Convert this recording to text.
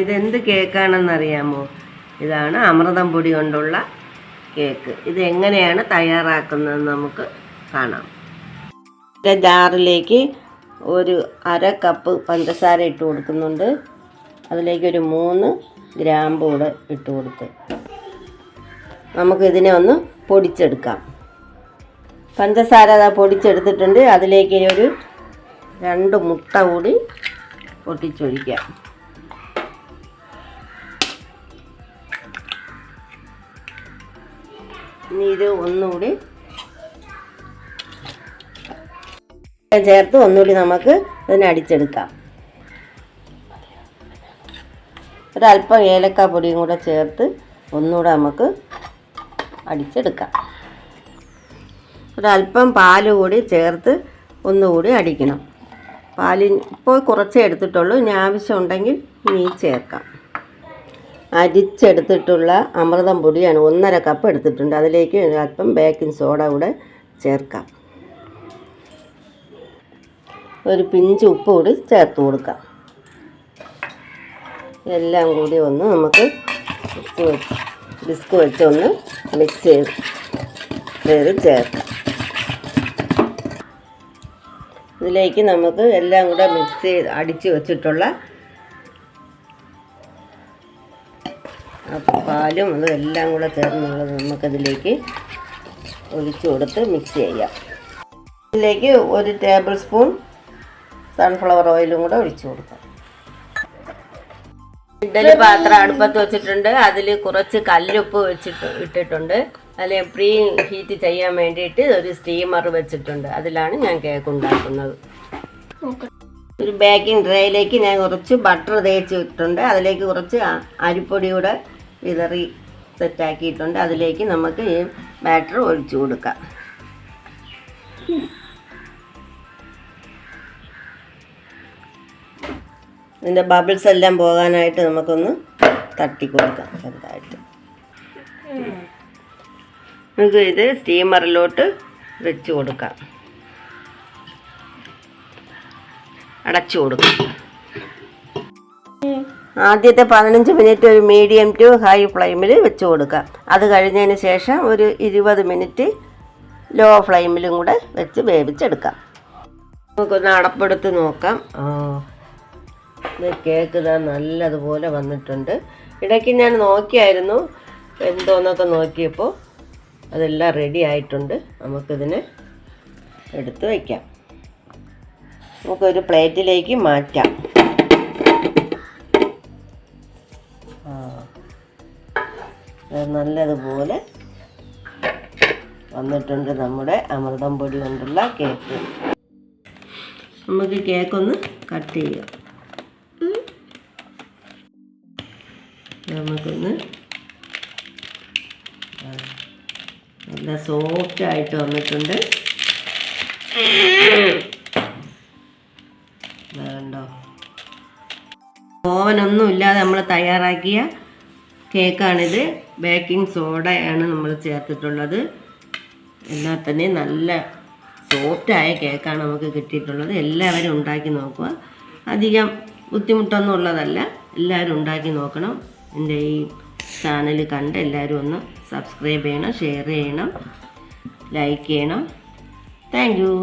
ഇതെന്ത് കേക്കാണെന്നറിയാമോ? ഇതാണ് അമൃതം പൊടി കൊണ്ടുള്ള കേക്ക്. ഇത് എങ്ങനെയാണ് തയ്യാറാക്കുന്നതെന്ന് നമുക്ക് കാണാം. ജാറിലേക്ക് ഒരു 1/2 കപ്പ് പഞ്ചസാര ഇട്ട് കൊടുക്കുന്നുണ്ട്. അതിലേക്കൊരു 3 ഗ്രാമ്പ് കൂടെ ഇട്ട് കൊടുത്ത് നമുക്കിതിനെ ഒന്ന് പൊടിച്ചെടുക്കാം. പഞ്ചസാര പൊടിച്ചെടുത്തിട്ടുണ്ട്. അതിലേക്ക് ഒരു 2 മുട്ട കൂടി പൊട്ടിച്ചൊഴിക്കാം. ഇനി ഇത് ഒന്നുകൂടി ചേർത്ത് ഒന്നുകൂടി നമുക്ക് ഇതിനെ അടിച്ചെടുക്കാം. ഒരല്പം ഏലക്ക പൊടിയും കൂടെ ചേർത്ത് ഒന്നുകൂടെ നമുക്ക് അടിച്ചെടുക്കാം. ഒരല്പം പാൽ കൂടി ചേർത്ത് ഒന്നുകൂടി അടിക്കണം. പാലിന് ഇപ്പോൾ കുറച്ചേ എടുത്തിട്ടുള്ളൂ. ഇനി ആവശ്യമുണ്ടെങ്കിൽ ഇനി ചേർക്കാം. അരിച്ചെടുത്തിട്ടുള്ള അമൃതം പൊടിയാണ് 1/2 കപ്പ് എടുത്തിട്ടുണ്ട്. അതിലേക്ക് അല്പം ബേക്കിംഗ് സോഡ കൂടെ ചേർക്കാം. ഒരു പിഞ്ച് ഉപ്പ് കൂടി ചേർത്ത് കൊടുക്കാം. എല്ലാം കൂടി ഒന്ന് നമുക്ക് വിസ്ക് വെച്ച് ഒന്ന് മിക്സ് ചെയ്ത് ചേർക്കാം. ഇതിലേക്ക് നമുക്ക് എല്ലാം കൂടെ മിക്സ് ചെയ്ത് അടിച്ച് വെച്ചിട്ടുള്ള പാലും അതും എല്ലാം കൂടെ ചേർന്നുള്ളത് നമുക്കതിലേക്ക് ഒഴിച്ച് കൊടുത്ത് മിക്സ് ചെയ്യാം. ഇതിലേക്ക് 1 ടേബിൾ സ്പൂൺ സൺഫ്ലവർ ഓയിലും കൂടെ ഒഴിച്ച് കൊടുക്കാം. ഇഡ്ഡലി പാത്രം അടുപ്പത്ത് വെച്ചിട്ടുണ്ട്. അതിൽ കുറച്ച് കല്ലുപ്പ് ഇട്ടിട്ടുണ്ട്. അതിൽ പ്രീ ഹീറ്റ് ചെയ്യാൻ വേണ്ടിയിട്ട് ഒരു സ്റ്റീമർ വെച്ചിട്ടുണ്ട്. അതിലാണ് ഞാൻ കേക്ക് ഉണ്ടാക്കുന്നത്. ഒരു ബേക്കിംഗ് ട്രേയിലേക്ക് ഞാൻ കുറച്ച് ബട്ടർ തേച്ചിട്ടുണ്ട്. അതിലേക്ക് കുറച്ച് അരിപ്പൊടി കൂടെ വിതറി സെറ്റാക്കിയിട്ടുണ്ട്. അതിലേക്ക് നമുക്ക് ഈ ബാറ്റർ ഒഴിച്ചു കൊടുക്കാം. ഇതിൻ്റെ ബബിൾസ് എല്ലാം പോകാനായിട്ട് നമുക്കൊന്ന് തട്ടി കൊടുക്കാം ചെറുതായിട്ട്. നമുക്ക് ഇത് സ്റ്റീമറിലോട്ട് വെച്ച് കൊടുക്കാം. അടച്ചു കൊടുക്കാം. ആദ്യത്തെ 15 മിനിറ്റ് ഒരു മീഡിയം ടു ഹൈ ഫ്ലെയിമിൽ വെച്ച് കൊടുക്കാം. അത് കഴിഞ്ഞതിന് ശേഷം ഒരു 20 മിനിറ്റ് ലോ ഫ്ലെയിമിലും കൂടെ വെച്ച് വേവിച്ചെടുക്കാം. നമുക്കൊന്ന് അടപ്പെടുത്ത് നോക്കാം. ഇത് കേക്ക് ഇതാ നല്ലതുപോലെ വന്നിട്ടുണ്ട്. ഇടയ്ക്ക് ഞാൻ നോക്കിയായിരുന്നു, എന്തോന്നൊക്കെ നോക്കിയപ്പോൾ അതെല്ലാം റെഡി ആയിട്ടുണ്ട്. നമുക്കിതിനെ എടുത്ത് വയ്ക്കാം. നമുക്കൊരു പ്ലേറ്റിലേക്ക് മാറ്റാം. നല്ലതുപോലെ വന്നിട്ടുണ്ട് നമ്മുടെ അമൃതം പൊടി കൊണ്ടുള്ള കേക്ക്. നമുക്ക് കേക്കൊന്ന് കട്ട് ചെയ്യാം. നമുക്കൊന്ന് നല്ല സോഫ്റ്റായിട്ട് വന്നിട്ടുണ്ട്. കണ്ടോ? ഓവനൊന്നും ഇല്ലാതെ നമ്മൾ തയ്യാറാക്കിയ കേക്കാണിത്. ബേക്കിംഗ് സോഡയാണ് നമ്മൾ ചേർത്തിട്ടുള്ളത്. എന്നാൽ തന്നെ നല്ല സോഫ്റ്റായ കേക്കാണ് നമുക്ക് കിട്ടിയിട്ടുള്ളത്. എല്ലാവരും ഉണ്ടാക്കി നോക്കുക. അധികം ബുദ്ധിമുട്ടൊന്നും ഉള്ളതല്ല. എല്ലാവരും ഉണ്ടാക്കി നോക്കണം. എൻ്റെ ഈ ചാനൽ കണ്ട് എല്ലാവരും ഒന്ന് സബ്സ്ക്രൈബ് ചെയ്യണം, ഷെയർ ചെയ്യണം, ലൈക്ക് ചെയ്യണം. Thank you.